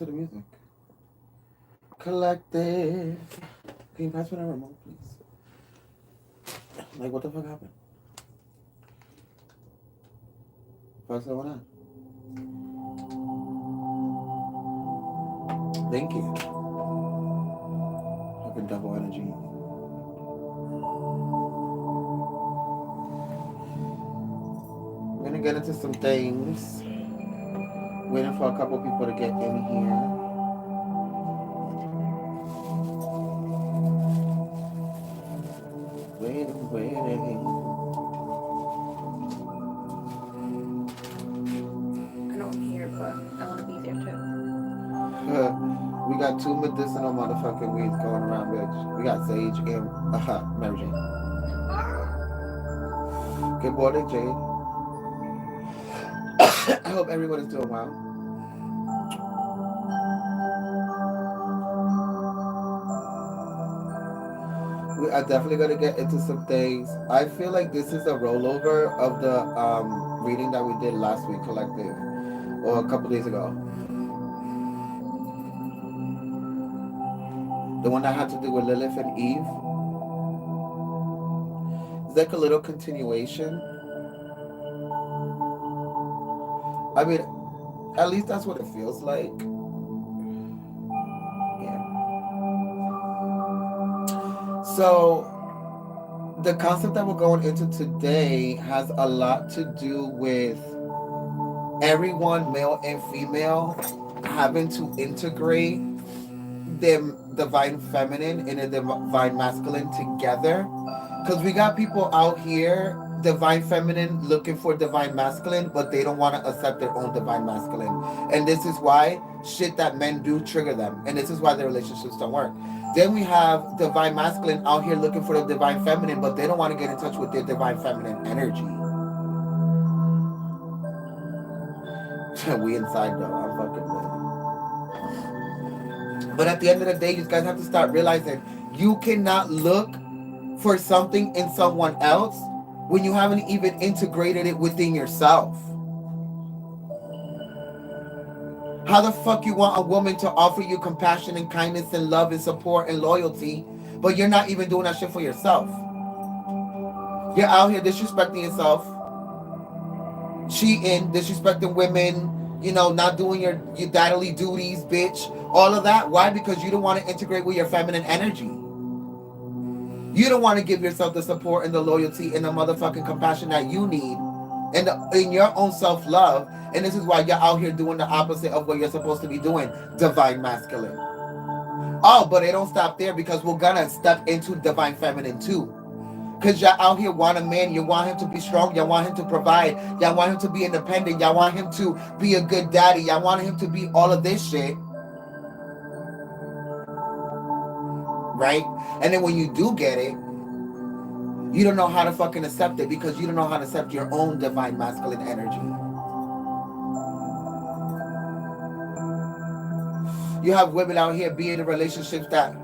to the music. Collective. Can you pass me the remote, please? Like, what the fuck happened? What's going on? Thank you. Fucking double energy. We're gonna get into some things. Waiting for a couple people to get in here. Waiting, waiting. I know I'm here, but I want to be there too. We got two medicinal motherfucking weeds going around, bitch. We got Sage and Mary Jane. Good morning, Jade. I hope everyone is doing well. We are definitely gonna get into some things. I feel like this is a rollover of the reading that we did last week, collective, or a couple days ago. The one that had to do with Lilith and Eve. It's like a little continuation. I mean, at least that's what it feels like. Yeah. So the concept that we're going into today has a lot to do with everyone, male and female, having to integrate them divine feminine and a divine masculine together. Because we got people out here, divine feminine, looking for divine masculine, but they don't want to accept their own divine masculine. And this is why shit that men do trigger them. And this is why their relationships don't work. Then we have divine masculine out here looking for the divine feminine, but they don't want to get in touch with their divine feminine energy. We inside though. I'm fucking dead. But at the end of the day, you guys have to start realizing you cannot look for something in someone else when you haven't even integrated it within yourself. How the fuck you want a woman to offer you compassion and kindness and love and support and loyalty, but you're not even doing that shit for yourself? You're out here disrespecting yourself, cheating, disrespecting women, not doing your daddy duties, bitch. All of that. Why? Because you don't want to integrate with your feminine energy. You don't want to give yourself the support and the loyalty and the motherfucking compassion that you need and in your own self-love. And this is why you're out here doing the opposite of what you're supposed to be doing, divine masculine. Oh, but it don't stop there, because we're gonna step into divine feminine too. Because y'all out here want a man, you want him to be strong, y'all want him to provide, y'all want him to be independent, y'all want him to be a good daddy, y'all want him to be all of this shit. Right? And then when you do get it, you don't know how to fucking accept it, because you don't know how to accept your own divine masculine energy. You have women out here being in relationships that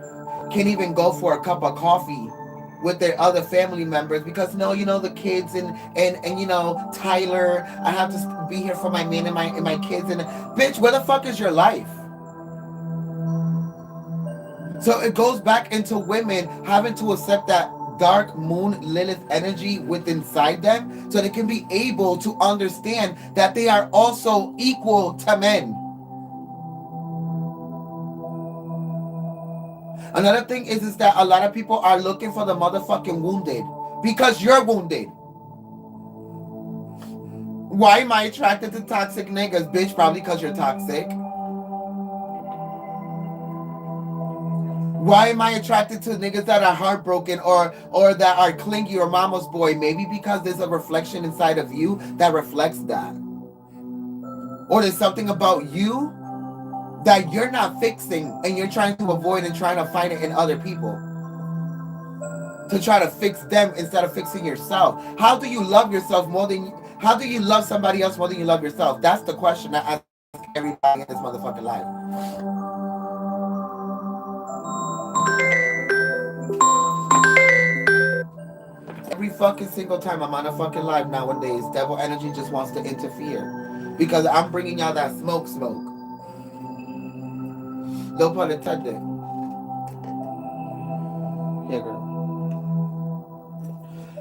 can't even go for a cup of coffee with their other family members because the kids and Tyler, I have to be here for my man and my kids, and bitch, where the fuck is your life? So it goes back into women having to accept that dark moon Lilith energy within inside them, so they can be able to understand that they are also equal to men. Another thing is that a lot of people are looking for the motherfucking wounded because you're wounded. Why am I attracted to toxic niggas, bitch? Probably because you're toxic. Why am I attracted to niggas that are heartbroken or that are clingy or mama's boy? Maybe because there's a reflection inside of you that reflects that. Or there's something about you that you're not fixing and you're trying to avoid and trying to find it in other people. To try to fix them instead of fixing yourself. How do you love yourself how do you love somebody else more than you love yourself? That's the question I ask everybody in this motherfucking life. Every fucking single time I'm on a fucking live nowadays, devil energy just wants to interfere. Because I'm bringing y'all that smoke. No pun intended. Yeah, girl.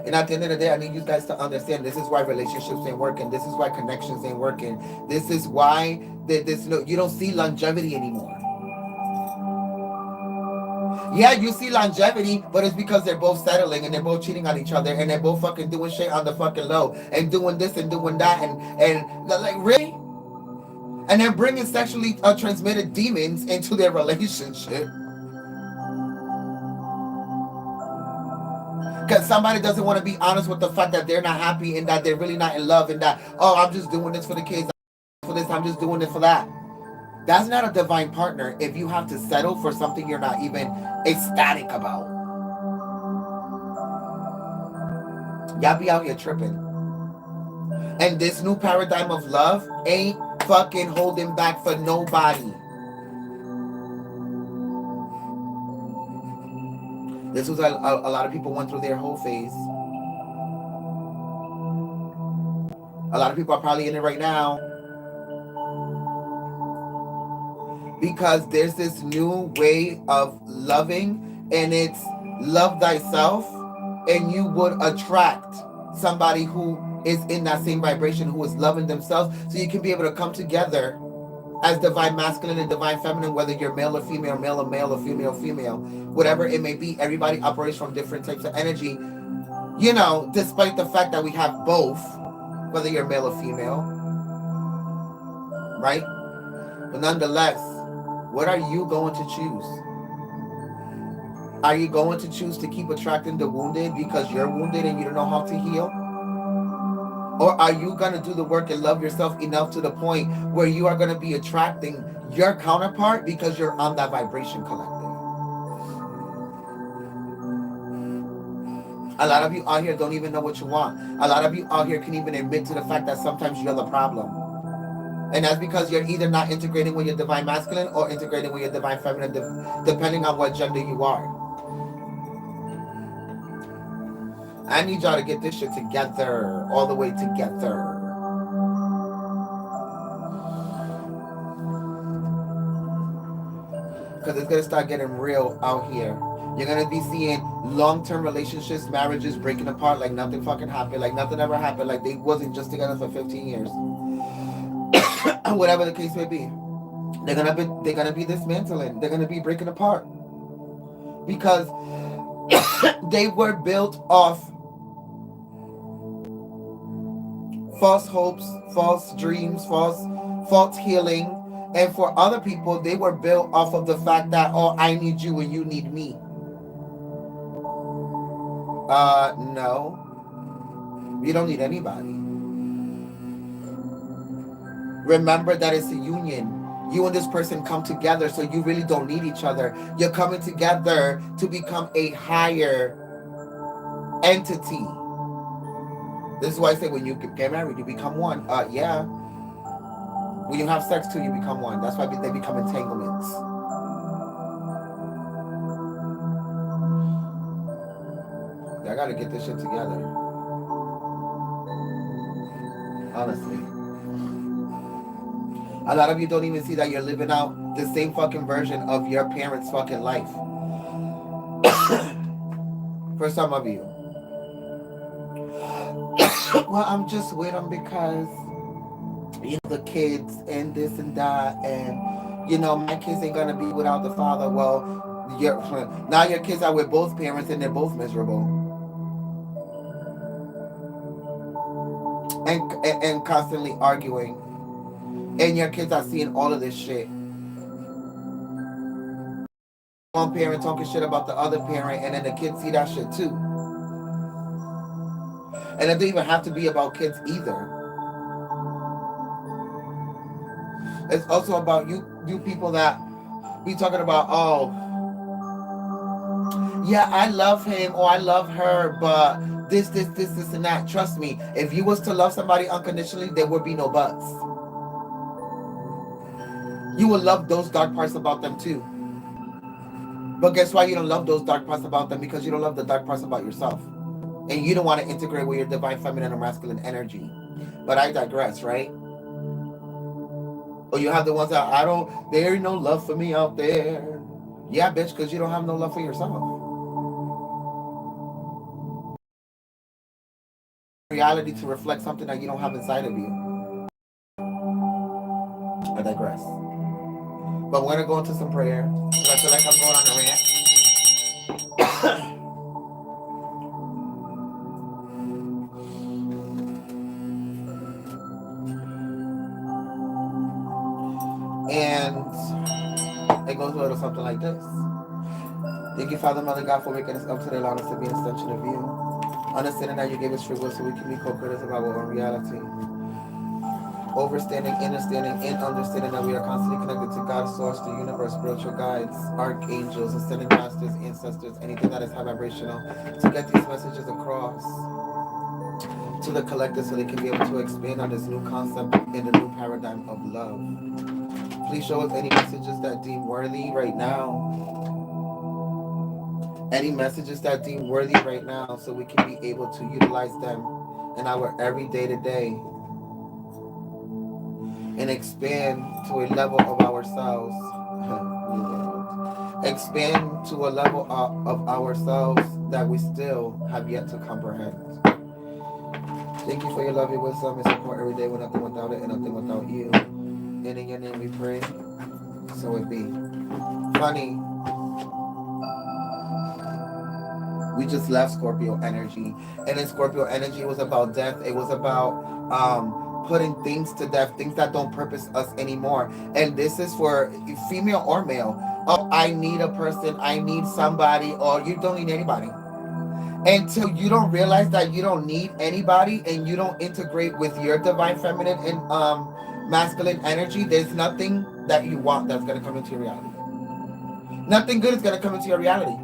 And at the end of the day, I need you guys to understand this is why relationships ain't working. This is why connections ain't working. This is why this no, you don't see longevity anymore. Yeah, you see longevity, but it's because they're both settling and they're both cheating on each other and they're both fucking doing shit on the fucking low and doing this and doing that and like really, and they're bringing sexually transmitted demons into their relationship because somebody doesn't want to be honest with the fact that they're not happy and that they're really not in love and that, oh, I'm just doing this for the kids, for this, I'm just doing it for that. That's not a divine partner if you have to settle for something you're not even ecstatic about. Y'all be out here tripping. And this new paradigm of love ain't fucking holding back for nobody. This was a lot of people went through their whole phase. A lot of people are probably in it right now because there's this new way of loving, and it's love thyself, and you would attract somebody who is in that same vibration, who is loving themselves, so you can be able to come together as divine masculine and divine feminine, whether you're male or male or female, whatever it may be. Everybody operates from different types of energy, you know, despite the fact that we have both, whether you're male or female, right? But nonetheless, what are you going to choose? Are you going to choose to keep attracting the wounded because you're wounded and you don't know how to heal? Or are you going to do the work and love yourself enough to the point where you are going to be attracting your counterpart because you're on that vibration collective? A lot of you out here don't even know what you want. A lot of you out here can even admit to the fact that sometimes you're the problem. And that's because you're either not integrating with your divine masculine or integrating with your divine feminine, depending on what gender you are. I need y'all to get this shit together, all the way together. Because it's going to start getting real out here. You're going to be seeing long-term relationships, marriages breaking apart like nothing fucking happened, like nothing ever happened, like they wasn't just together for 15 years. Whatever the case may be. They're gonna be dismantling. They're gonna be breaking apart. Because they were built off false hopes, false dreams, false healing. And for other people, they were built off of the fact that, oh, I need you and you need me. No. You don't need anybody. Remember that it's a union. You and this person come together, so you really don't need each other. You're coming together to become a higher entity. This is why I say when you get married, you become one. Yeah. When you have sex too, you become one. That's why they become entanglements. I gotta get this shit together. Honestly. A lot of you don't even see that you're living out the same fucking version of your parents' fucking life. For some of you. Well, I'm just with them because, you know, the kids and this and that, and, you know, my kids ain't gonna be without the father. Well, now your kids are with both parents and they're both miserable. And constantly arguing. And your kids are seeing all of this shit. One parent talking shit about the other parent, and then the kids see that shit too. And it doesn't even have to be about kids either. It's also about you people that be talking about, oh, yeah, I love him or I love her, but this, and that. Trust me, if you was to love somebody unconditionally, there would be no buts. You will love those dark parts about them too. But guess why you don't love those dark parts about them? Because you don't love the dark parts about yourself. And you don't want to integrate with your divine feminine or masculine energy. But I digress, right? Or you have the ones that I don't. There ain't no love for me out there. Yeah, bitch, because you don't have no love for yourself. Reality to reflect something that you don't have inside of you. I digress. But we're gonna go into some prayer. Because I feel like I'm going on a rant. And it goes a little something like this. Thank you, Father, Mother God, for waking us up today, allowing us to be an extension of you. Understanding that you gave us free will so we can be co-creators of our own reality. Overstanding, understanding, and understanding that we are constantly connected to God, source, the universe, spiritual guides, archangels, ascending masters, ancestors, anything that is high vibrational, to get these messages across to the collective so they can be able to expand on this new concept in the new paradigm of love. Please show us any messages that deem worthy right now. Any messages that deem worthy right now so we can be able to utilize them in our everyday to day and expand to a level of ourselves. Expand to a level of ourselves that we still have yet to comprehend. Thank you for your love, your wisdom, and support every day. We're nothing without it and nothing without you. And in your name we pray. So it be. Funny, we just left Scorpio energy. And in Scorpio energy, it was about death. It was about putting things to death, things that don't purpose us anymore. And this is for female or male. Oh, I need a person, I need somebody, or you don't need anybody. Until you don't realize that you don't need anybody and you don't integrate with your divine feminine and masculine energy, there's nothing that you want that's gonna come into your reality. Nothing good is gonna come into your reality.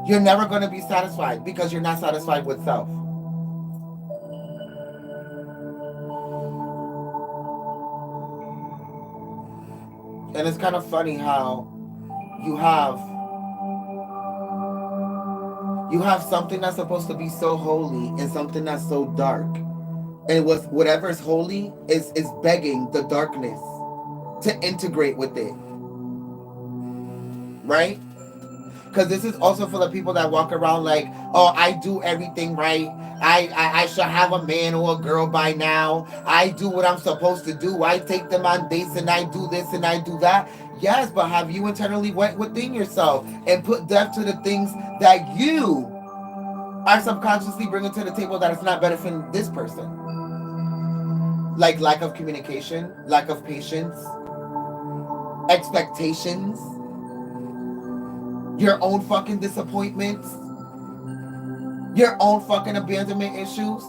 You're never gonna be satisfied because you're not satisfied with self. And it's kind of funny how you have you have something that's supposed to be so holy and something that's so dark. And whatever is holy is begging the darkness to integrate with it. Right? Because this is also for the people that walk around like, oh, I do everything right. I should have a man or a girl by now. I do what I'm supposed to do. I take them on dates and I do this and I do that. Yes, but have you internally went within yourself and put depth to the things that you are subconsciously bringing to the table that is not benefiting this person? Like lack of communication, lack of patience, expectations, your own fucking disappointments, your own fucking abandonment issues.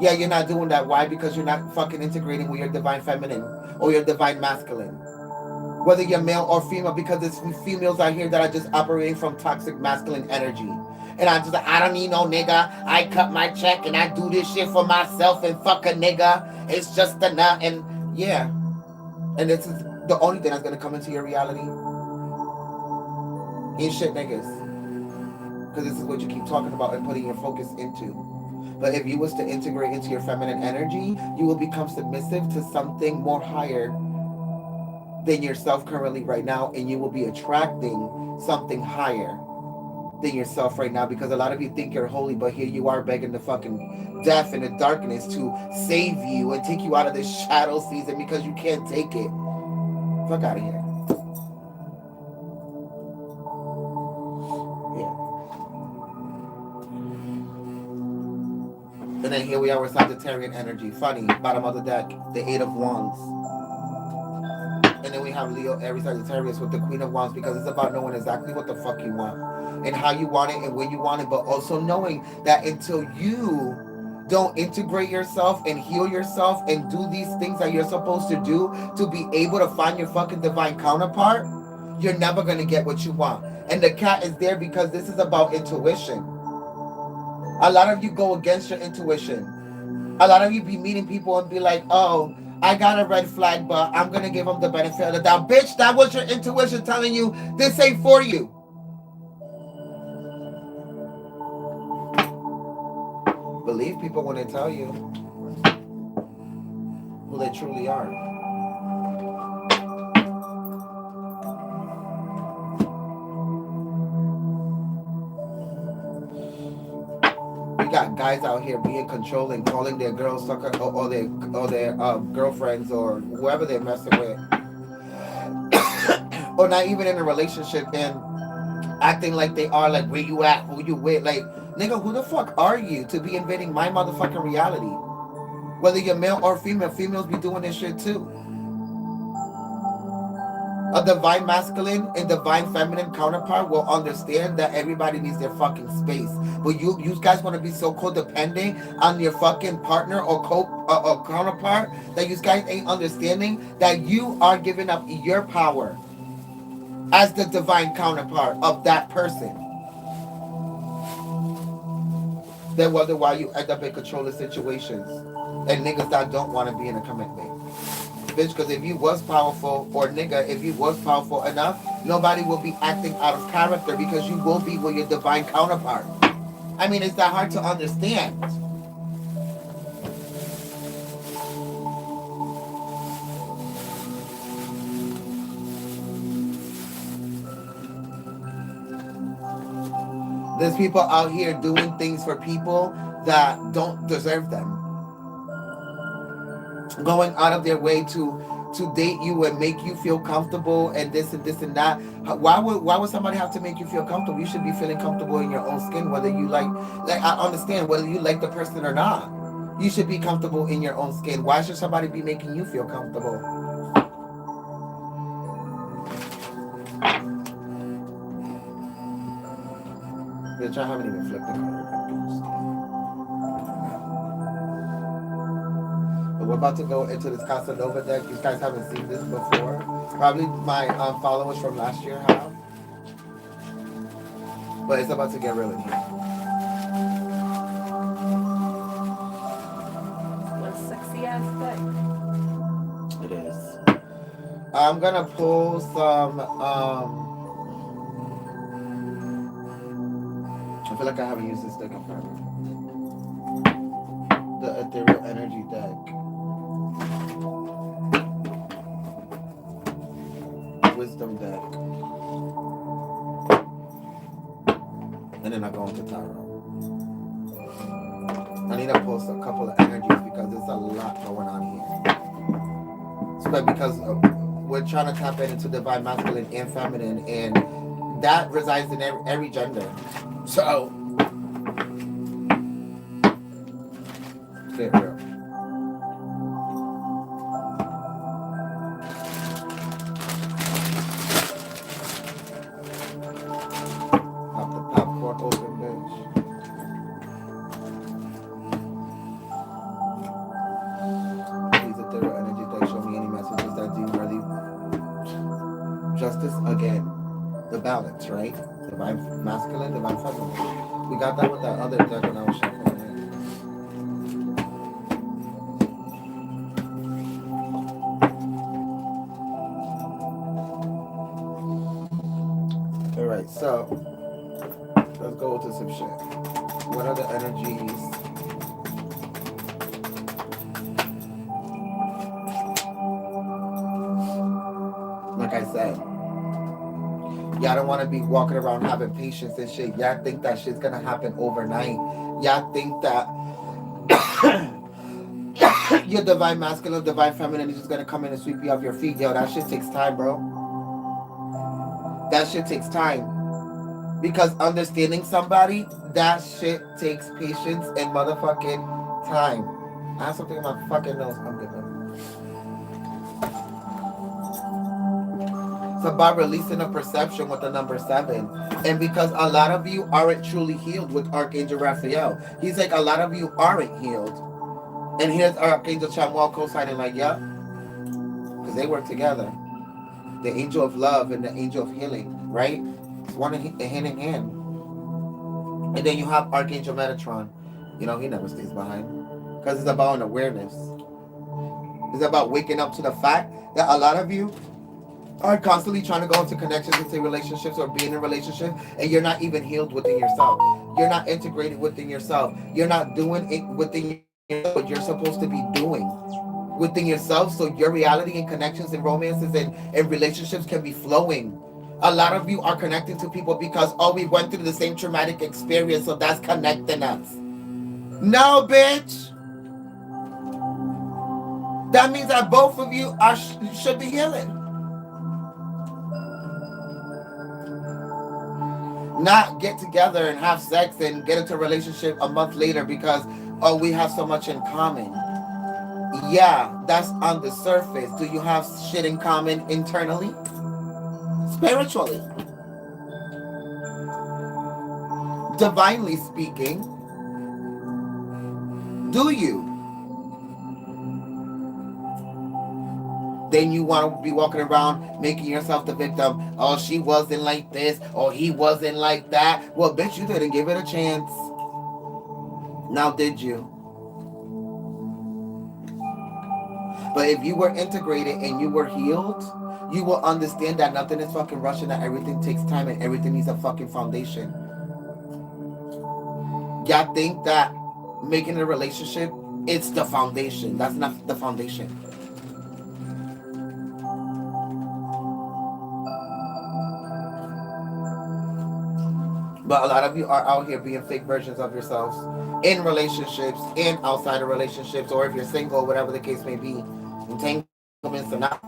Yeah, you're not doing that. Why? Because you're not fucking integrating with your divine feminine or your divine masculine. Whether you're male or female, because there's females out here that are just operating from toxic masculine energy. And I just, I don't need no nigga. I cut my check and I do this shit for myself and fuck a nigga. It's just a nut. And yeah. And this is the only thing that's going to come into your reality. Ain't shit niggas. Because this is what you keep talking about and putting your focus into. But if you was to integrate into your feminine energy, you will become submissive to something more higher than yourself currently right now, and you will be attracting something higher than yourself right now, because a lot of you think you're holy, but here you are begging the fucking death and the darkness to save you and take you out of this shadow season because you can't take it. Fuck out of here. Yeah. And then here we are with Sagittarian energy. Funny, bottom of the deck, the Eight of Wands. And then we have Leo, Aries, Sagittarius with the Queen of Wands, because it's about knowing exactly what the fuck you want and how you want it and when you want it, but also knowing that until you don't integrate yourself and heal yourself and do these things that you're supposed to do to be able to find your fucking divine counterpart, you're never going to get what you want. And the cat is there because this is about intuition. A lot of you go against your intuition. A lot of you be meeting people and be like, oh, I got a red flag, but I'm going to give them the benefit of the doubt. Bitch, that was your intuition telling you this ain't for you. Believe people when they tell you who they truly are. guys out here being controlling, calling their girls sucker, or their girlfriends or whoever they're messing with, or not even in a relationship and acting like they are, like where you at, who you with, like nigga, who the fuck are you to be invading my motherfucking reality? Whether you're male or female, females be doing this shit too. A divine masculine and divine feminine counterpart will understand that everybody needs their fucking space. But you guys want to be so codependent on your fucking partner or counterpart that you guys ain't understanding that you are giving up your power as the divine counterpart of that person. Then wonder why you end up in controlling situations and niggas that don't want to be in a commitment. Bitch, because if you was powerful, or nigga, if you was powerful enough, nobody will be acting out of character because you will be with your divine counterpart. I mean, it's that hard to understand. There's people out here doing things for people that don't deserve them, going out of their way to date you and make you feel comfortable and this and that. Why would somebody have to make you feel comfortable? You should be feeling comfortable in your own skin, whether you like I understand whether you like the person or not. You should be comfortable in your own skin. Why should somebody be making you feel comfortable? Bitch, I haven't even flipped the card. But we're about to go into this Casanova deck. You guys haven't seen this before. Probably my followers from last year have. But it's about to get real in here. What a sexy ass deck. It is. I'm gonna pull some. I feel like I haven't used this deck in forever. The Ethereal Energy deck. Wisdom deck. And then I go into tarot. I need to post a couple of energies because there's a lot going on here. So because we're trying to tap into divine masculine and feminine, and that resides in every gender. So, get real. Pop the popcorn open, bitch. Please, ethereal energy deck, show me any messages that do worthy justice again. The balance, right? Divine masculine, divine feminine. We got that with that other deck when I was shuffling it. Alright, so let's go into some shit. What are the energies? Like I said, y'all don't want to be walking around having patience and shit. Y'all think that shit's gonna happen overnight. Y'all think that your divine masculine, divine feminine is just gonna come in and sweep you off your feet. Yo, that shit takes time, bro. That shit takes time. Because understanding somebody, that shit takes patience and motherfucking time. I have something in my fucking nose. I'm good, man. It's about releasing a perception with the number 7. And because a lot of you aren't truly healed with Archangel Raphael. He's like, a lot of you aren't healed. And here's Archangel Chamuel co-signing like, yeah. Because they work together. The angel of love and the angel of healing, right? It's one hand in hand. And then you have Archangel Metatron. You know, he never stays behind. Because it's about an awareness. It's about waking up to the fact that a lot of you are constantly trying to go into connections, into relationships, or be in a relationship, and you're not even healed within yourself. You're not integrated within yourself. You're not doing it within what you're supposed to be doing within yourself, so your reality and connections and romances and relationships can be flowing. A lot of you are connecting to people because, oh, we went through the same traumatic experience, so that's connecting us. No, bitch. That means that both of you are should be healing. Not get together and have sex and get into a relationship a month later because, oh, we have so much in common. Yeah, that's on the surface. Do you have shit in common internally? Spiritually? Divinely speaking? Do you? Then you want to be walking around making yourself the victim. Oh, she wasn't like this, or he wasn't like that. Well, bitch, you didn't give it a chance. Now, did you? But if you were integrated and you were healed, you will understand that nothing is fucking rushing, that everything takes time and everything needs a fucking foundation. Y'all think that making a relationship, it's the foundation. That's not the foundation. But a lot of you are out here being fake versions of yourselves in relationships and outside of relationships, or if you're single, whatever the case may be. Entanglements are not.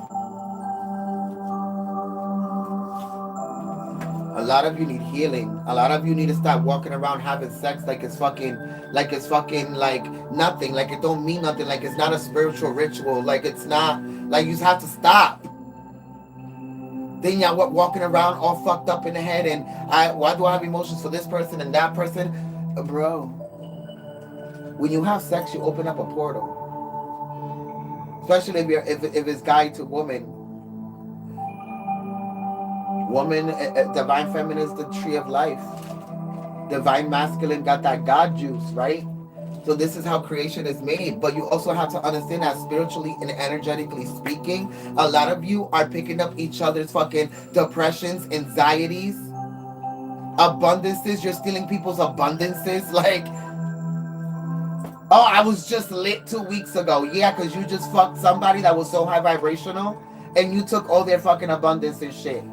A lot of you need healing. A lot of you need to stop walking around having sex like nothing, like it don't mean nothing, like it's not a spiritual ritual, like it's not, like you just have to stop. Then y'all walking around all fucked up in the head and why do I have emotions for this person and that person? Bro, when you have sex, you open up a portal. Especially if it's guy to woman. Woman, divine feminine is the tree of life. Divine masculine got that God juice, right? So this is how creation is made. But you also have to understand that spiritually and energetically speaking, a lot of you are picking up each other's fucking depressions, anxieties, abundances. You're stealing people's abundances. Like, oh, I was just lit 2 weeks ago. Yeah, because you just fucked somebody that was so high vibrational and you took all their fucking abundance and shit.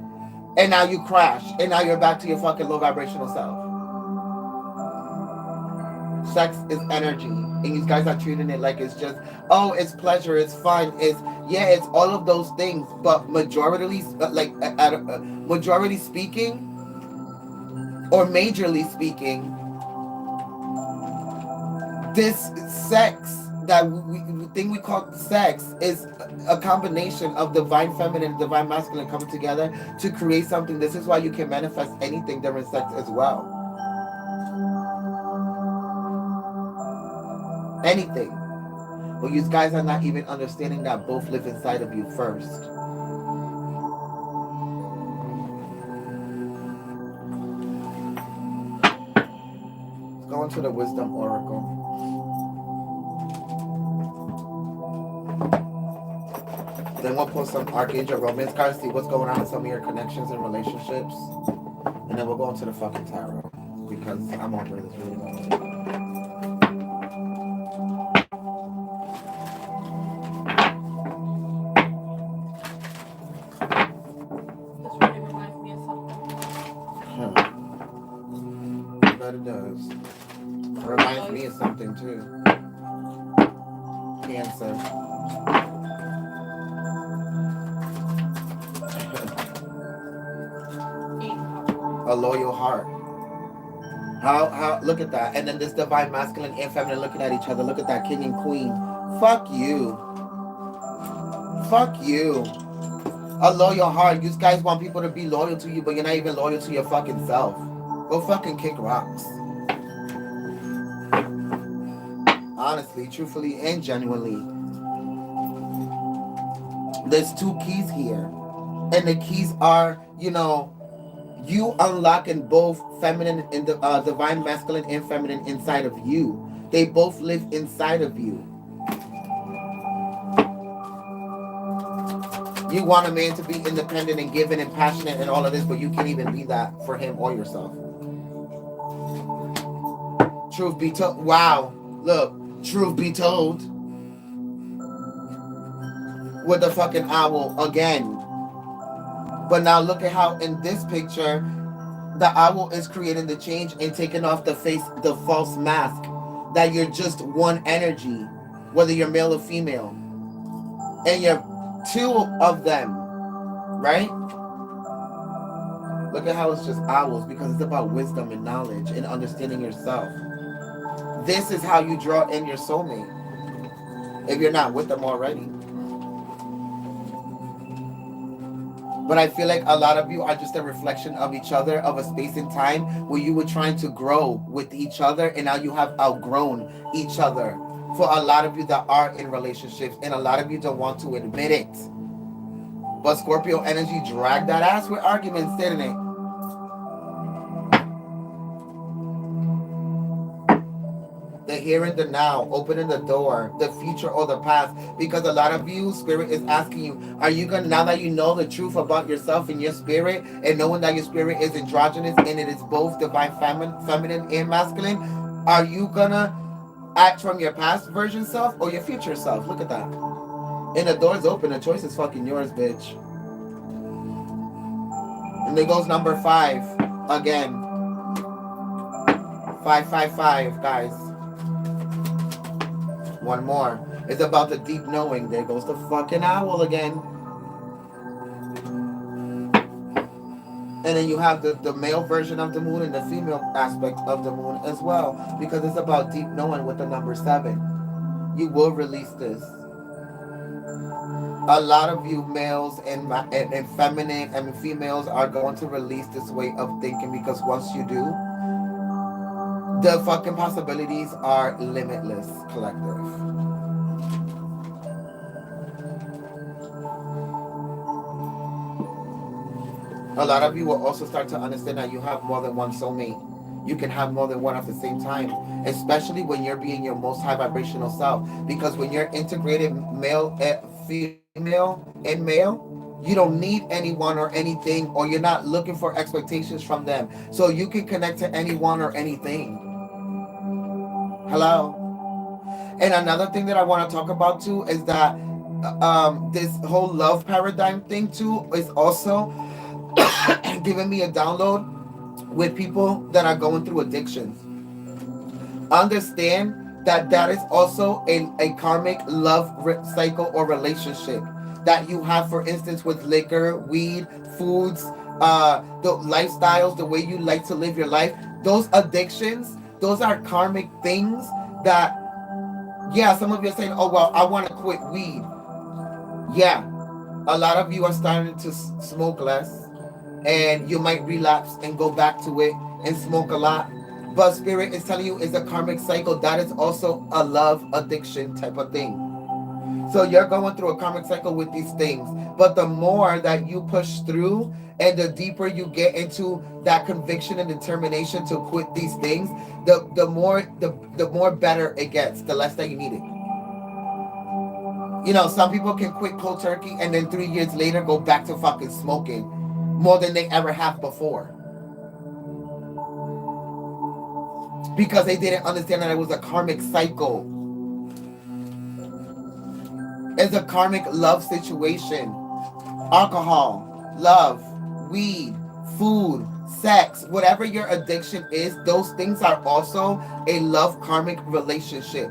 And now you crash. And now you're back to your fucking low vibrational self. Sex is energy. And these guys are treating it like it's just, oh, it's pleasure, it's fun, it's all of those things. But majority speaking, or majorly speaking, this sex that we call sex is a combination of divine feminine and divine masculine coming together to create something. This is why you can manifest anything during sex as well. Anything. But you guys are not even understanding that both live inside of you first. Let's go into the wisdom oracle. Then we'll pull some Archangel Romance cards, see what's going on in some of your connections and relationships. And then we'll go into the fucking tarot. Because I'm over this really long. This really reminds me of something. I bet it does. It reminds me of something too. Cancer. A loyal heart. How look at that. And then this divine masculine and feminine looking at each other. Look at that, king and queen. Fuck you. Fuck you. A loyal heart. You guys want people to be loyal to you, but you're not even loyal to your fucking self. Go fucking kick rocks. Honestly, truthfully, and genuinely. There's two keys here. And the keys are, you unlocking both feminine and the divine masculine and feminine inside of you. They both live inside of you. You want a man to be independent and giving and passionate and all of this, but you can't even be that for him or yourself. Truth be told, wow, look, truth be told, with the fucking owl again. But now look at how in this picture, the owl is creating the change and taking off the false mask. that you're just one energy, whether you're male or female, and you're two of them, right? Look at how it's just owls, because it's about wisdom and knowledge and understanding yourself. This is how you draw in your soulmate if you're not with them already. But I feel like a lot of you are just a reflection of each other, of a space and time where you were trying to grow with each other, and now you have outgrown each other. For a lot of you that are in relationships, and a lot of you don't want to admit it. But Scorpio energy dragged that ass with arguments, didn't it? The here and the now, opening the door, the future or the past. Because a lot of you, spirit is asking you, are you gonna, now that you know the truth about yourself and your spirit, and knowing that your spirit is androgynous and it is both divine feminine and masculine, are you gonna act from your past version self or your future self? Look at that. And the door's open, the choice is fucking yours, bitch. And there goes number 5 again. 555, guys. One more. It's about the deep knowing. There goes the fucking owl again. And then you have the male version of the moon and the female aspect of the moon as well. Because it's about deep knowing with the number 7. You will release this. A lot of you males and feminine and females are going to release this way of thinking, because once you do, the fucking possibilities are limitless, collective. A lot of you will also start to understand that you have more than one soulmate. You can have more than one at the same time, especially when you're being your most high vibrational self. Because when you're integrated male, female, and male, you don't need anyone or anything, or you're not looking for expectations from them. So you can connect to anyone or anything. Hello? And another thing that I want to talk about too is that this whole love paradigm thing too is also giving me a download with people that are going through addictions. Understand that that is also a karmic love cycle or relationship that you have, for instance, with liquor, weed, foods, the lifestyles, the way you like to live your life. Those addictions, those are karmic things that, yeah, some of you are saying, oh, well, I want to quit weed. Yeah, a lot of you are starting to smoke less, and you might relapse and go back to it and smoke a lot. But spirit is telling you it's a karmic cycle. That is also a love addiction type of thing. So you're going through a karmic cycle with these things. But the more that you push through and the deeper you get into that conviction and determination to quit these things, the more better it gets, the less that you need it. You know, some people can quit cold turkey and then 3 years later go back to fucking smoking more than they ever have before. Because they didn't understand that it was a karmic cycle. It's a karmic love situation. Alcohol, love, weed, food, sex, whatever your addiction is, those things are also a love karmic relationship.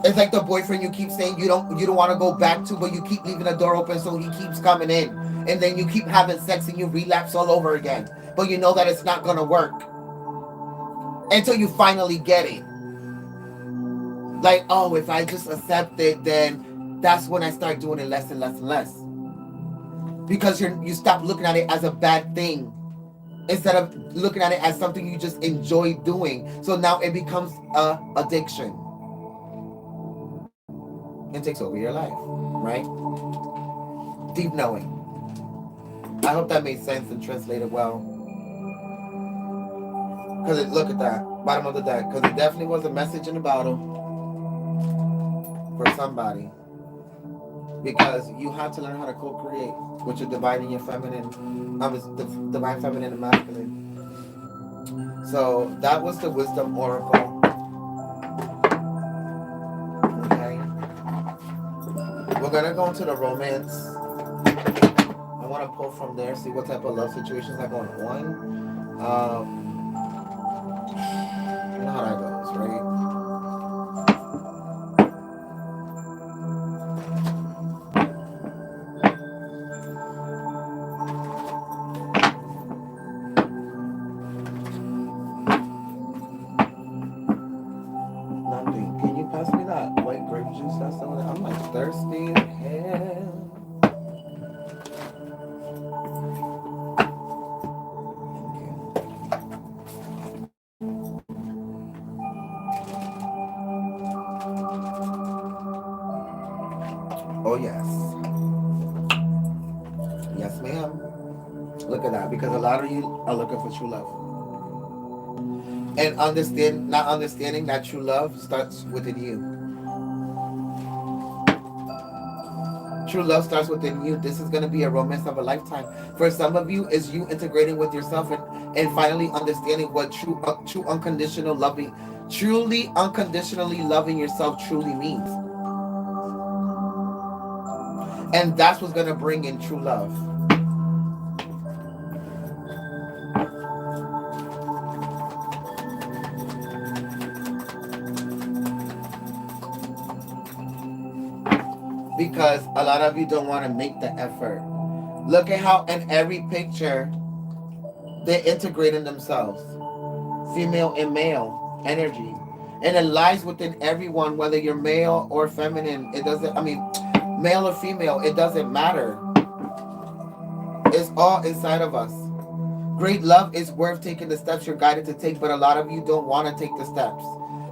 It's like the boyfriend you keep saying you don't want to go back to, but you keep leaving the door open so he keeps coming in. And then you keep having sex and you relapse all over again. But you know that it's not going to work until you finally get it. Like, oh, if I just accept it, then that's when I start doing it less and less and less. Because you stop looking at it as a bad thing, instead of looking at it as something you just enjoy doing. So now it becomes a addiction. It takes over your life, right? Deep knowing. I hope that made sense and translated well. Because look at that, bottom of the deck. Because it definitely was a message in the bottle for somebody. Because you have to learn how to co-create with your divine and your feminine, the divine feminine and masculine. So that was the wisdom oracle. Okay. We're gonna go into the romance. I want to pull from there, see what type of love situations are going on. know how that goes, right? Nothing. Can you pass me that white grape juice that's over there? I'm like thirsty as hell. Oh yes. Yes, ma'am. Look at that. Because a lot of you are looking for true love. And not understanding that true love starts within you. True love starts within you. This is going to be a romance of a lifetime. For some of you, is you integrating with yourself and finally understanding what true unconditional loving, truly unconditionally loving yourself truly means. And that's what's going to bring in true love. Because a lot of you don't want to make the effort. Look at how in every picture they're integrating themselves, female and male energy. And it lies within everyone, whether you're male or feminine. It doesn't, I mean, male or female, it doesn't matter. It's all inside of us. Great love is worth taking the steps you're guided to take, but a lot of you don't want to take the steps.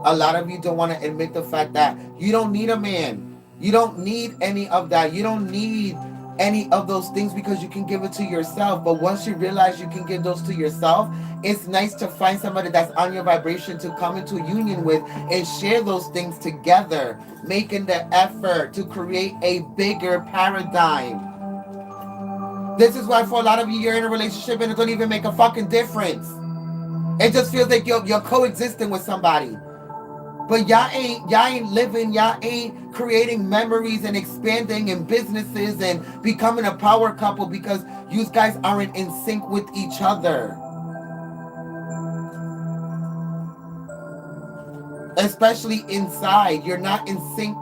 A lot of you don't want to admit the fact that you don't need a man. You don't need any of that. You don't need any of those things because you can give it to yourself. But once you realize you can give those to yourself, it's nice to find somebody that's on your vibration to come into union with and share those things together, making the effort to create a bigger paradigm. This is why for a lot of you, you're in a relationship and it don't even make a fucking difference. It just feels like you're coexisting with somebody. But y'all ain't living, y'all ain't creating memories and expanding in businesses and becoming a power couple because you guys aren't in sync with each other. Especially inside. You're not in sync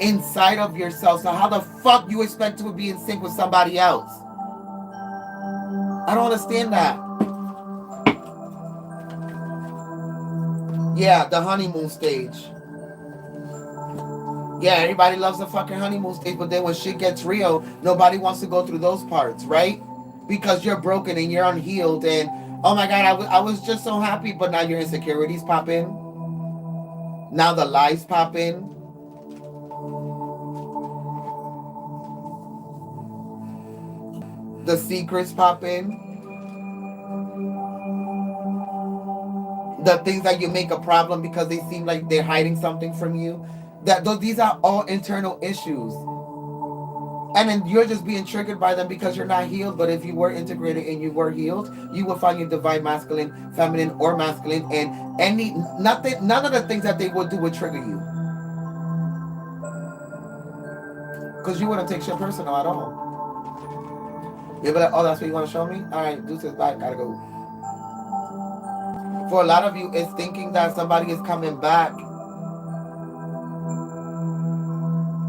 inside of yourself. So how the fuck you expect to be in sync with somebody else? I don't understand that. Yeah, the honeymoon stage. Yeah, everybody loves the fucking honeymoon stage, but then when shit gets real, nobody wants to go through those parts, right? Because you're broken and you're unhealed, and oh my god, I was just so happy, but now your insecurities pop in. Now the lies pop in. The secrets pop in. The things that you make a problem because they seem like they're hiding something from you. These are all internal issues. And then you're just being triggered by them because you're not healed. But if you were integrated and you were healed, you will find your divine masculine, feminine, or masculine, and none of the things that they would do would trigger you. Because you wouldn't take shit personal at all. You'll be like, oh, that's what you want to show me? Alright, deuces, bye, gotta go. For a lot of you, it's thinking that somebody is coming back.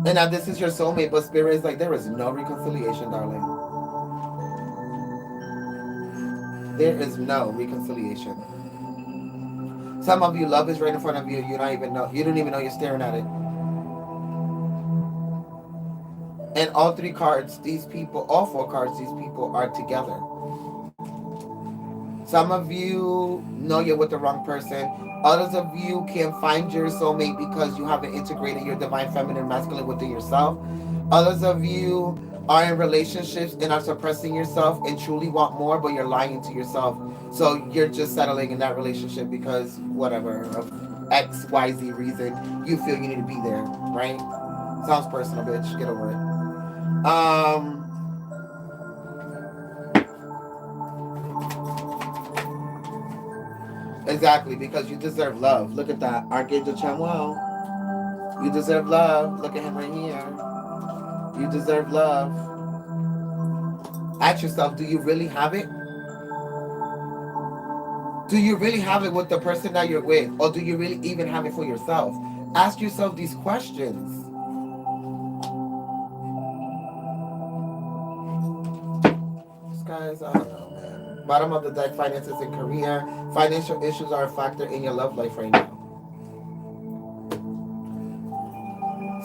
And now this is your soulmate, but spirit is like, there is no reconciliation, darling. There is no reconciliation. Some of you, love is right in front of you. You don't even know. You don't even know you're staring at it. And all three cards, these people, all four cards, these people are together. Some of you know you're with the wrong person. Others of you can't find your soulmate because you haven't integrated your divine feminine masculine within yourself. Others of you are in relationships and are suppressing yourself and truly want more, but you're lying to yourself. So you're just settling in that relationship because whatever, of X, Y, Z reason, you feel you need to be there, right? Sounds personal, bitch. Get over it. Exactly, because you deserve love. Look at that. Archangel Chamuel. You deserve love. Look at him right here. You deserve love. Ask yourself, do you really have it? Do you really have it with the person that you're with? Or do you really even have it for yourself? Ask yourself these questions. Guys, I don't know, man. Bottom of the deck, finances and career. Financial issues are a factor in your love life right now.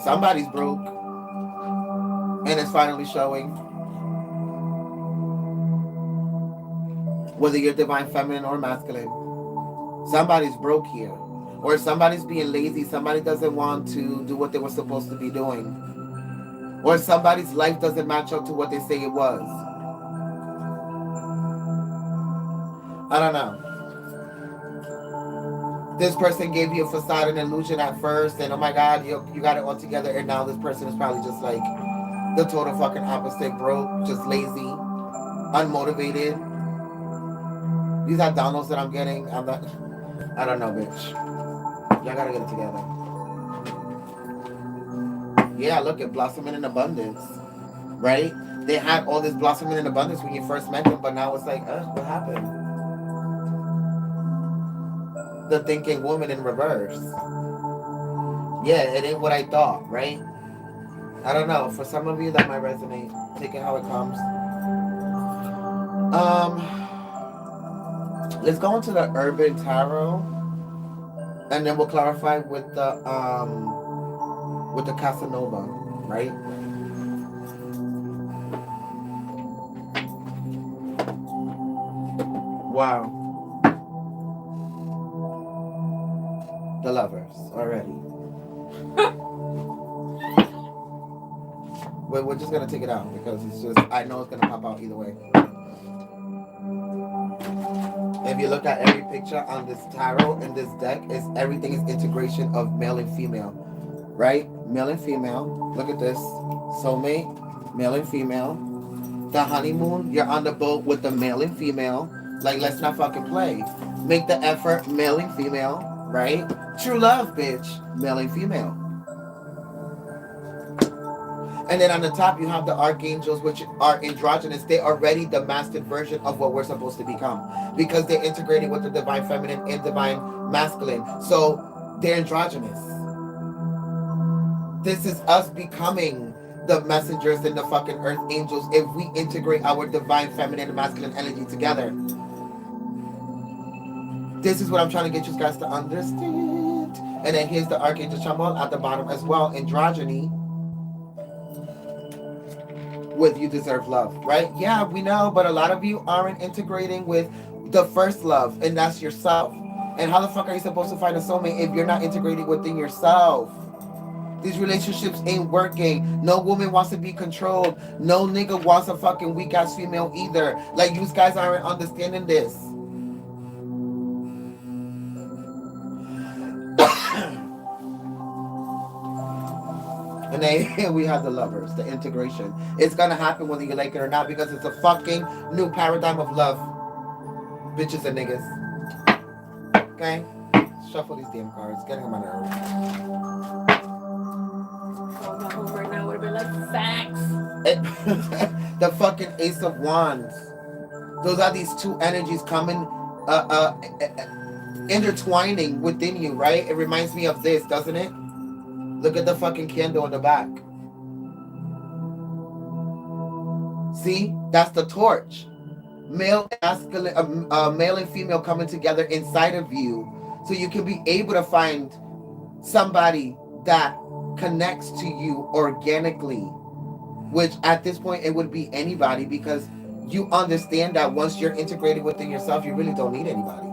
Somebody's broke, and it's finally showing. Whether you're divine feminine or masculine, somebody's broke here. Or somebody's being lazy. Somebody doesn't want to do what they were supposed to be doing. Or somebody's life doesn't match up to what they say it was. I don't know. This person gave you a facade and illusion at first, and oh my god, you got it all together, and now this person is probably just like the total fucking opposite, broke, just lazy, unmotivated. These are downloads that I'm getting. I'm not, I don't know, bitch. Y'all gotta get it together. Yeah, look at blossoming in abundance, right? They had all this blossoming in abundance when you first met them, but now it's like, what happened? The thinking woman in reverse. Yeah, it ain't what I thought, right? I don't know. For some of you, that might resonate. Take it how it comes. Let's go into the Urban Tarot, and then we'll clarify with the Casanova, right? Wow, the Lovers already. We're just gonna take it out because it's just, I know it's gonna pop out either way. If you look at every picture on this tarot and this deck, is everything is integration of male and female, right? Male and female. Look at this. Soulmate, male and female. The honeymoon, you're on the boat with the male and female. Like, let's not fucking play. Make the effort, male and female, right? True love, bitch, male and female. And then on the top, you have the archangels, which are androgynous. They're already the mastered version of what we're supposed to become because they're integrated with the divine feminine and divine masculine. So they're androgynous. This is us becoming the messengers and the fucking earth angels if we integrate our divine feminine and masculine energy together. This is what I'm trying to get you guys to understand. And then here's the archangel Chamal at the bottom as well, androgyny. With you deserve love, right? Yeah, we know, but a lot of you aren't integrating with the first love, and that's yourself. And how the fuck are you supposed to find a soulmate if you're not integrating within yourself? These relationships ain't working. No woman wants to be controlled. No nigga wants a fucking weak ass female either. Like, you guys aren't understanding this. And then we have the Lovers, the integration. It's gonna happen whether you like it or not because it's a fucking new paradigm of love. Bitches and niggas. Okay? Shuffle these damn cards. Getting on my nerves. Oh, my homework now would have been like facts. The fucking Ace of Wands. Those are these two energies coming, intertwining within you, right? It reminds me of this, doesn't it? Look at the fucking candle on the back. See? That's the torch. Male and masculine, male and female coming together inside of you, so you can be able to find somebody that connects to you organically. Which at this point it would be anybody because you understand that once you're integrated within yourself, you really don't need anybody.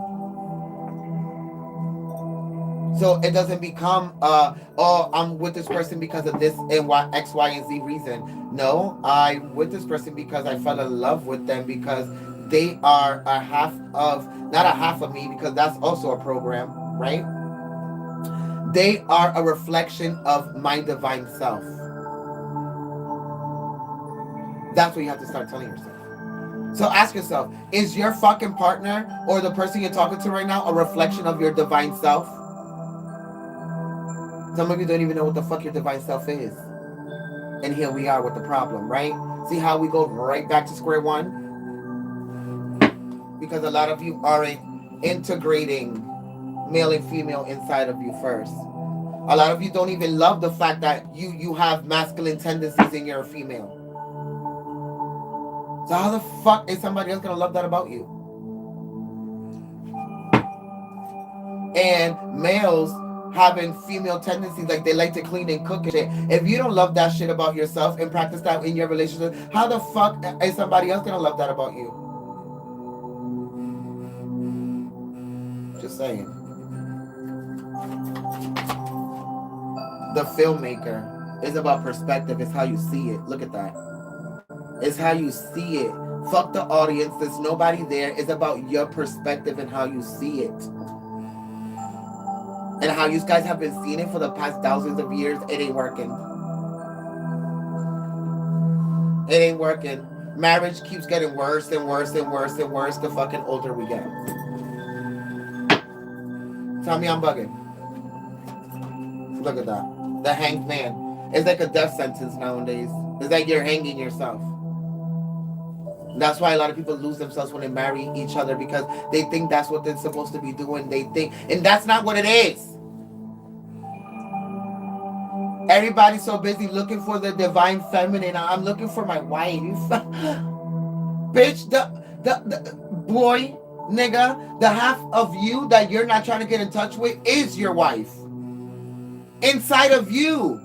So it doesn't become, oh, I'm with this person because of this and Y, X, Y, and Z reason. No, I'm with this person because I fell in love with them because they are a half of, not a half of me because that's also a program, right? They are a reflection of my divine self. That's what you have to start telling yourself. So ask yourself, is your fucking partner or the person you're talking to right now a reflection of your divine self? Some of you don't even know what the fuck your divine self is. And here we are with the problem, right? See how we go right back to square one? Because a lot of you aren't integrating male and female inside of you first. A lot of you don't even love the fact that you have masculine tendencies in your female. So how the fuck is somebody else gonna love that about you? And males having female tendencies, like they like to clean and cook and shit. If you don't love that shit about yourself and practice that in your relationship, how the fuck is somebody else gonna love that about you? Just saying. The filmmaker is about perspective. It's how you see it. Look at that. It's how you see it. Fuck the audience. There's nobody there. It's about your perspective and how you see it. And how you guys have been seeing it for the past thousands of years. It ain't working. It ain't working. Marriage keeps getting worse and worse and worse and worse the fucking older we get. Tell me I'm bugging. Look at that. The hanged man. It's like a death sentence nowadays. It's like you're hanging yourself. That's why a lot of people lose themselves when they marry each other, because they think that's what they're supposed to be doing. They think, and that's not what it is. Everybody's so busy looking for the divine feminine. I'm looking for my wife. Bitch, the boy, nigga, the half of you that you're not trying to get in touch with is your wife. Inside of you.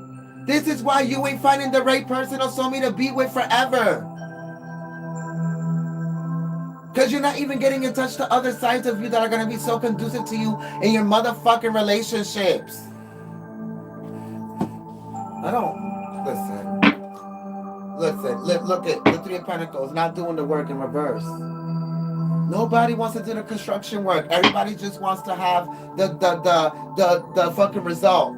This is why you ain't finding the right person or soulmate to be with forever. Because you're not even getting in touch to other sides of you that are going to be so conducive to you in your motherfucking relationships. I don't... Listen, look at the Three of Pentacles not doing the work in reverse. Nobody wants to do the construction work. Everybody just wants to have the fucking result.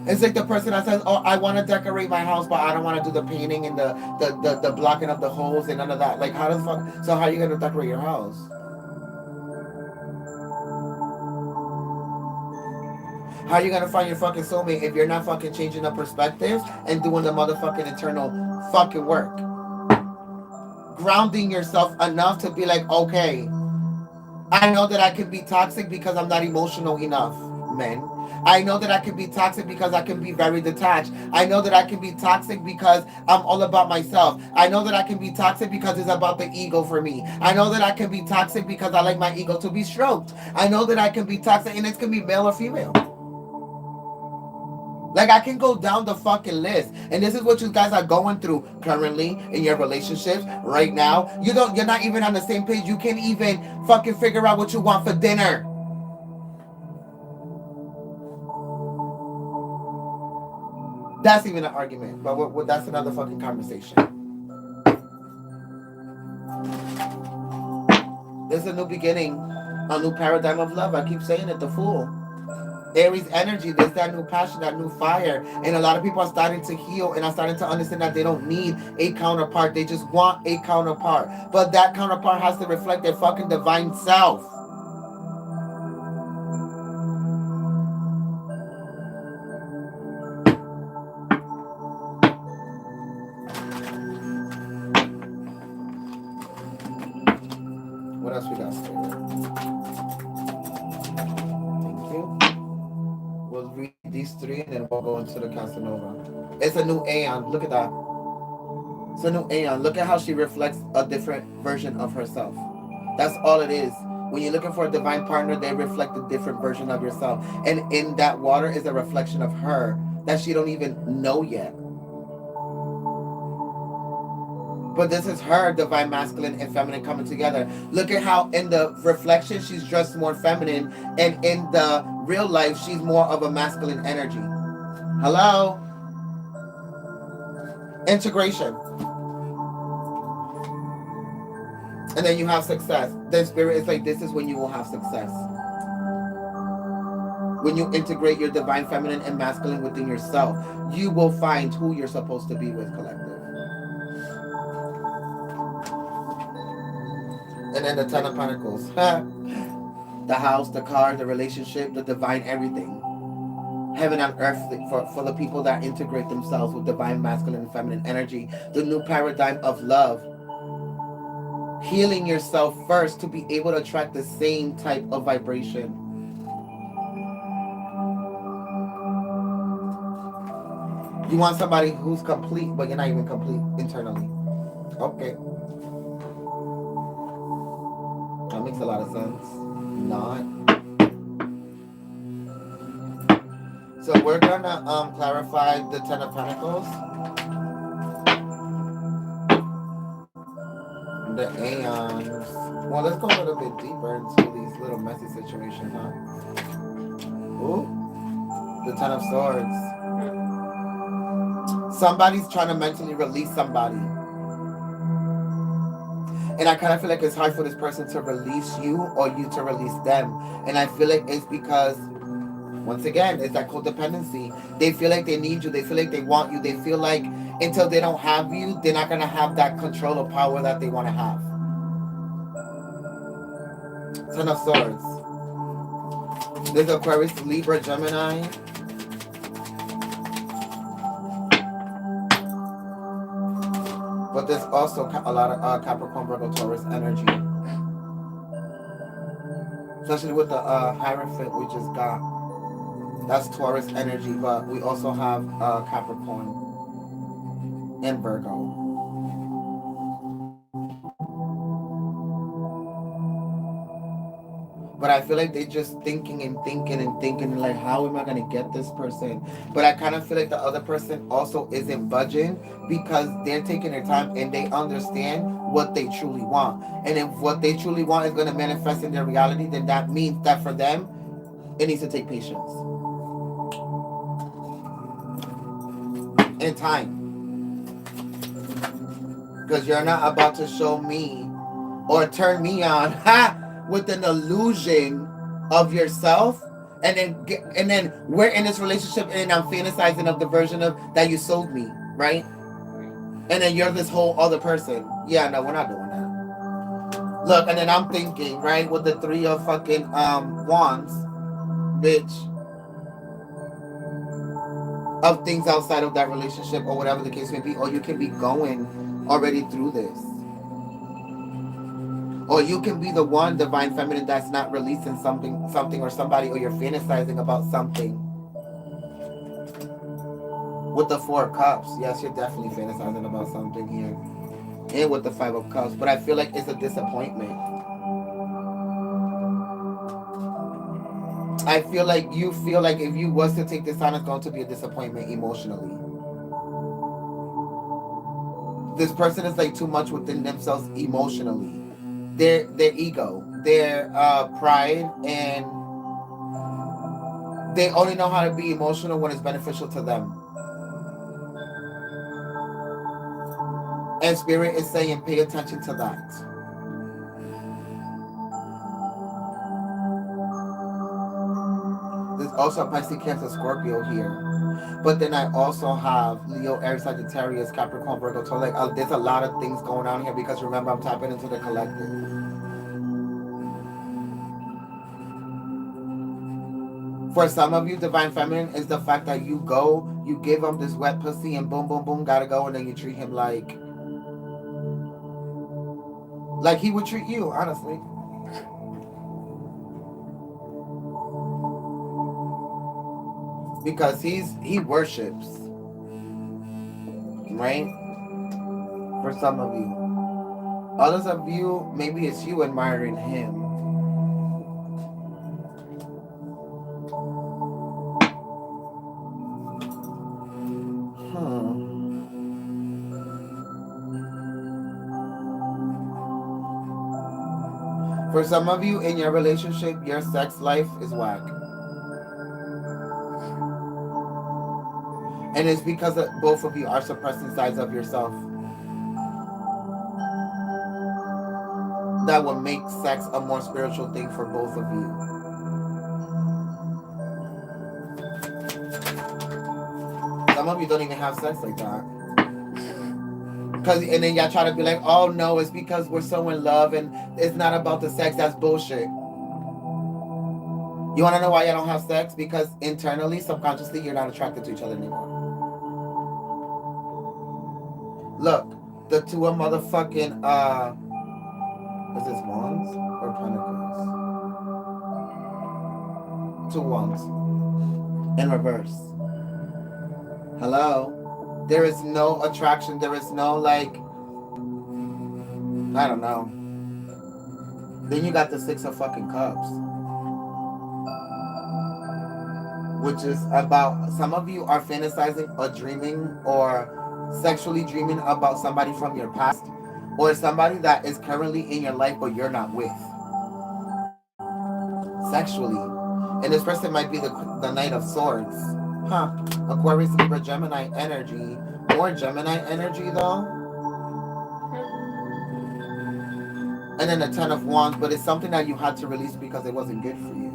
It's like the person that says, oh, I want to decorate my house, but I don't want to do the painting and the blocking of the holes and none of that. Like, how the fuck? So how are you going to decorate your house? How are you going to find your fucking soulmate if you're not fucking changing the perspectives and doing the motherfucking internal fucking work? Grounding yourself enough to be like, okay, I know that I can be toxic because I'm not emotional enough, men. I know that I can be toxic because I can be very detached. I know that I can be toxic because I'm all about myself. I know that I can be toxic because it's about the ego for me. I know that I can be toxic because I like my ego to be stroked. I know that I can be toxic, and it can be male or female. Like, I can go down the fucking list. And this is what you guys are going through currently in your relationships right now. You're not even on the same page. You can't even fucking figure out what you want for dinner. That's even an argument, but that's another fucking conversation. There's a new beginning, a new paradigm of love. I keep saying it, the Fool. Aries energy, there's that new passion, that new fire. And a lot of people are starting to heal and are starting to understand that they don't need a counterpart. They just want a counterpart. But that counterpart has to reflect their fucking divine self. What else we got? Thank you. We'll read these three and then we'll go into the Casanova. It's a new Aeon. Look at that. It's a new Aeon. Look at how she reflects a different version of herself. That's all it is. When you're looking for a divine partner, they reflect a different version of yourself. And in that water is a reflection of her that she don't even know yet. But this is her divine masculine and feminine coming together. Look at how in the reflection she's dressed more feminine, and in the real life she's more of a masculine energy. Hello? Integration. And then you have success. Then spirit is like, this is when you will have success. When you integrate your divine feminine and masculine within yourself, you will find who you're supposed to be with, collective. And then the Ten of Pentacles. The house, the car, the relationship, the divine everything. Heaven on earth for the people that integrate themselves with divine masculine and feminine energy. The new paradigm of love. healing yourself first to be able to attract the same type of vibration. You want somebody who's complete, but you're not even complete internally. Okay, that makes a lot of sense. Not. So we're gonna clarify the Ten of Pentacles, the Aeons. Well, let's go a little bit deeper into these little messy situations, huh? Ooh, the Ten of Swords. Somebody's trying to mentally release somebody. And I kind of feel like it's hard for this person to release you or you to release them. And I feel like it's because, once again, it's that codependency. They feel like they need you. They feel like they want you. They feel like until they don't have you, they're not going to have that control or power that they want to have. Ten of Swords. There's Aquarius, Libra, Gemini. But there's also a lot of Capricorn, Virgo, Taurus energy. Especially with the Hierophant we just got. That's Taurus energy, but we also have Capricorn and Virgo. But I feel like they're just thinking and thinking and thinking, like, how am I going to get this person? But I kind of feel like the other person also isn't budging because they're taking their time and they understand what they truly want. And if what they truly want is going to manifest in their reality, then that means that for them, it needs to take patience and time. Because you're not about to show me or turn me on with an illusion of yourself, and then we're in this relationship and I'm fantasizing of the version of that you sold me, right? And then you're this whole other person. Yeah, no, we're not doing that. Look, and then I'm thinking, right, with the three of fucking wands, bitch, of things outside of that relationship or whatever the case may be, or you can be going already through this. Or you can be the one divine feminine that's not releasing something or somebody, or you're fantasizing about something. With the Four of Cups, yes, you're definitely fantasizing about something here. And with the Five of Cups, but I feel like it's a disappointment. I feel like you feel like if you was to take this on, it's going to be a disappointment emotionally. This person is like too much within themselves emotionally. Their ego, their pride, and they only know how to be emotional when it's beneficial to them. And Spirit is saying, pay attention to that. There's also a Pisces, Cancer, Scorpio here. But then I also have Leo, Aries, Sagittarius, Capricorn, Virgo. So like, there's a lot of things going on here because remember, I'm tapping into the collective. For some of you, Divine Feminine is the fact that you go, you give him this wet pussy and boom, boom, boom, gotta go. And then you treat him like he would treat you, honestly. Because he worships, right? For some of you, others of you, maybe it's you admiring him. For some of you in your relationship, your sex life is whack. And it's because both of you are suppressing sides of yourself that will make sex a more spiritual thing for both of you. Some of you don't even have sex like that. And then y'all try to be like, oh no, it's because we're so in love and it's not about the sex. That's bullshit. You want to know why y'all don't have sex? Because internally, subconsciously, you're not attracted to each other anymore. Look, the two of motherfucking Is this wands or pentacles? Two wands in reverse. Hello? There is no attraction. There is no, like, I don't know. Then you got the Six of fucking Cups, which is about some of you are fantasizing or dreaming or sexually dreaming about somebody from your past or somebody that is currently in your life but you're not with sexually. And this person might be the Knight of Swords. Huh. Aquarius, Libra, Gemini energy. More Gemini energy though. And then the Ten of Wands, but it's something that you had to release because it wasn't good for you.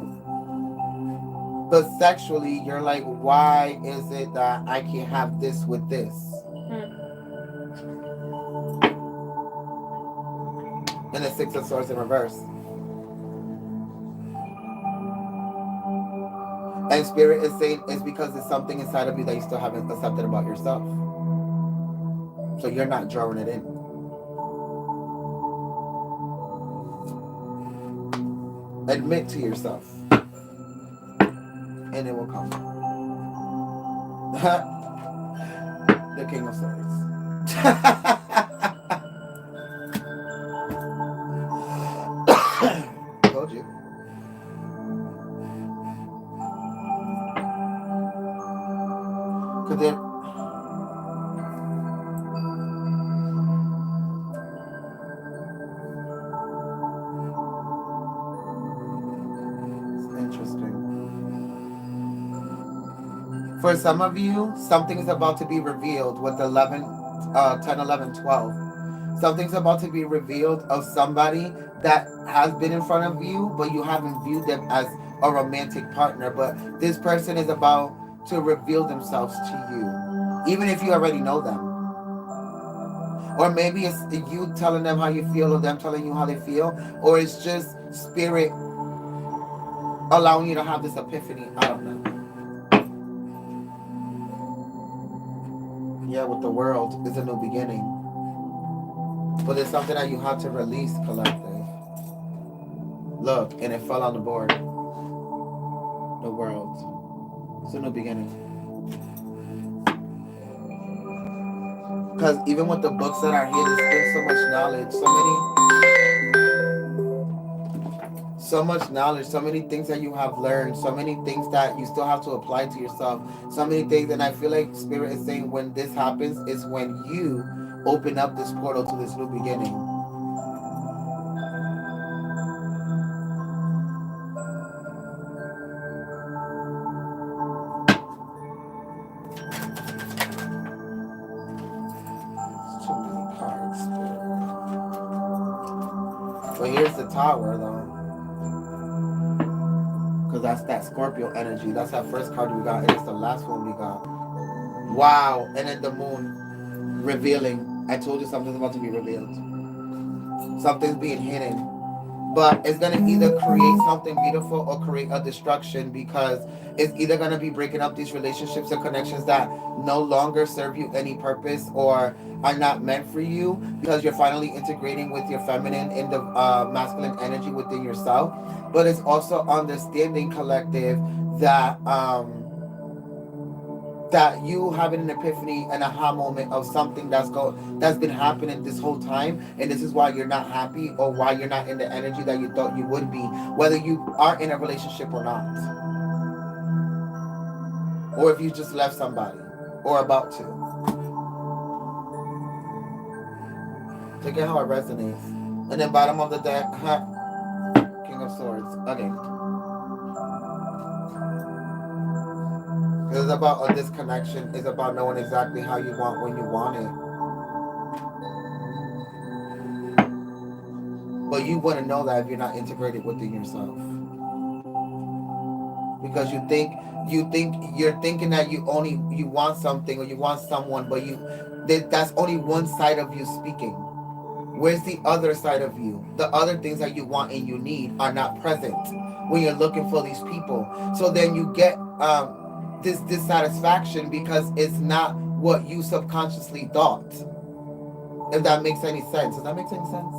But sexually, you're like, why is it that I can't have this with this? And the Six of Swords in reverse. And Spirit is saying it's because there's something inside of you that you still haven't accepted about yourself. So you're not drawing it in. Admit to yourself. And it will come. The King of Swords. Told you. Because they're for some of you, something is about to be revealed with 11, 10, 11, 12. Something's about to be revealed of somebody that has been in front of you, but you haven't viewed them as a romantic partner. But this person is about to reveal themselves to you, even if you already know them. Or maybe it's you telling them how you feel, or them telling you how they feel, or it's just spirit allowing you to have this epiphany. I don't know. Yeah, with the world is a new beginning. But it's something that you have to release, collective. Look, and it fell on the board. The world. It's a new beginning. Because even with the books that are here, there's been so much knowledge, so much knowledge, so many things that you have learned, so many things that you still have to apply to yourself, so many things. And I feel like Spirit is saying when this happens is when you open up this portal to this new beginning. It's too many cards, Spirit. But here's the Tower, though. Because that's that Scorpio energy. That's that first card we got, and it's the last one we got. Wow. And then the Moon revealing. I told you something's about to be revealed. Something's being hidden. But it's going to either create something beautiful or create a destruction, because it's either going to be breaking up these relationships and connections that no longer serve you any purpose or are not meant for you, because you're finally integrating with your feminine and the masculine energy within yourself. But it's also understanding, collective, that you having an epiphany and aha moment of something that's been happening this whole time, and this is why you're not happy or why you're not in the energy that you thought you would be, whether you are in a relationship or not, or if you just left somebody or about to. Look at how it resonates. And then bottom of the deck, King of Swords. Okay. It's about a disconnection. It's about knowing exactly how you want when you want it. But you wouldn't know that if you're not integrated within yourself. Because you're thinking that you want something or you want someone, but that's only one side of you speaking. Where's the other side of you? The other things that you want and you need are not present when you're looking for these people. So then you get this dissatisfaction because it's not what you subconsciously thought. If that makes any sense. Does that make any sense?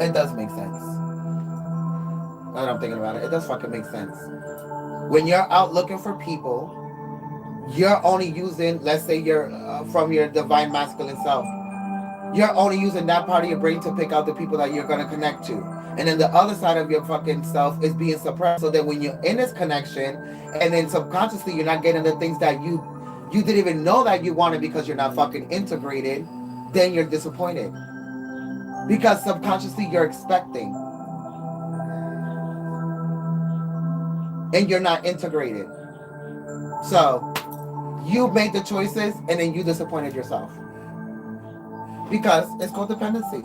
It does make sense. Now that I'm thinking about it, it does fucking make sense. When you're out looking for people, you're only using, let's say you're from your divine masculine self, you're only using that part of your brain to pick out the people that you're going to connect to. And then the other side of your fucking self is being suppressed. So that when you're in this connection and then subconsciously you're not getting the things that you didn't even know that you wanted because you're not fucking integrated, then you're disappointed. Because subconsciously you're expecting and you're not integrated. So you made the choices and then you disappointed yourself. Because it's codependency.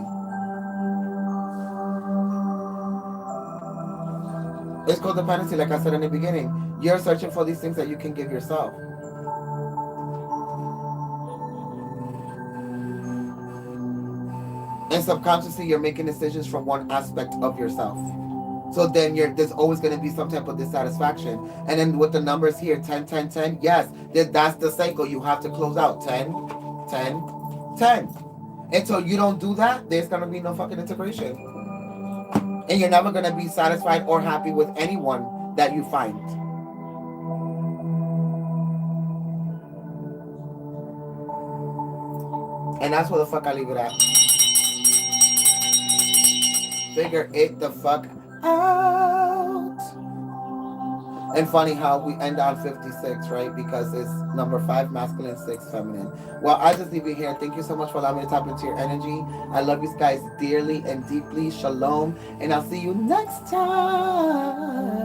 It's codependency, like I said in the beginning. You're searching for these things that you can give yourself. And subconsciously, you're making decisions from one aspect of yourself. So then there's always going to be some type of dissatisfaction. And then with the numbers here, 10, 10, 10, yes, that's the cycle you have to close out. 10, 10, 10. Until you don't do that, there's going to be no fucking integration. And you're never going to be satisfied or happy with anyone that you find. And that's where the fuck I leave it at. Figure it the fuck out. And funny how we end on 56, right? Because it's number 5 masculine, 6 feminine. Well, I just leave it here. Thank you so much for allowing me to tap into your energy. I love you guys dearly and deeply. Shalom. And I'll see you next time.